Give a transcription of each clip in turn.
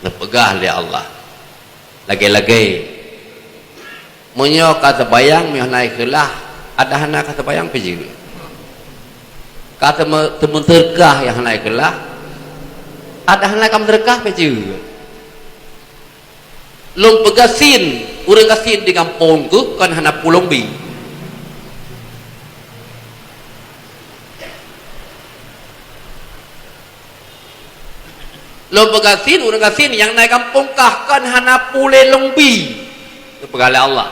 Nepegah oleh Allah. Lagi-lagi munyo kata bayang mih naik kelah ada hana kata bayang peji. Kata temun terkah yang naik kelah ada hana kam terkah peji. Lom pegasin urang kasin di kampung tu kan hana pulong bi. Lom pegasin urang kasin yang naik kampung kah kan hana pule longbi. Itu pegale Allah.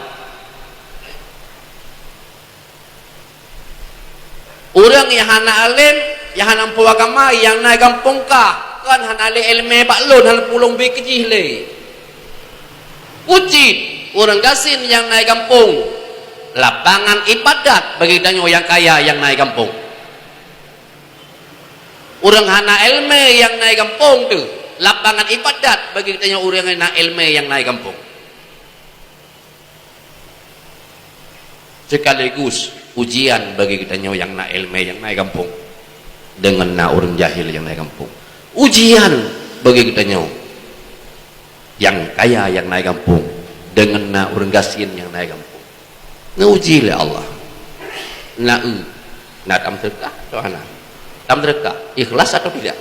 Orang yang hana alim, yang hana empu agama, yang naik kampung kah kan hana ale ilmu baklun hana pulong bi kecil le. Uji orang kasin yang naik kampung lapangan ibadat bagi danyo yang kaya yang naik kampung. Orang hana ilmu yang naik kampung tu lapangan ibadat bagi kita orang yang hana ilmu yang naik kampung. Sekaligus ujian bagi kita yang hana ilmu yang naik kampung dengan orang jahil yang naik kampung. Ujian bagi kita yang kaya yang naik kampung dengan orang gasin yang naik kampung. Nguji oleh Allah. Na tam terkah atau hana? Tam terkah ikhlas atau tidak?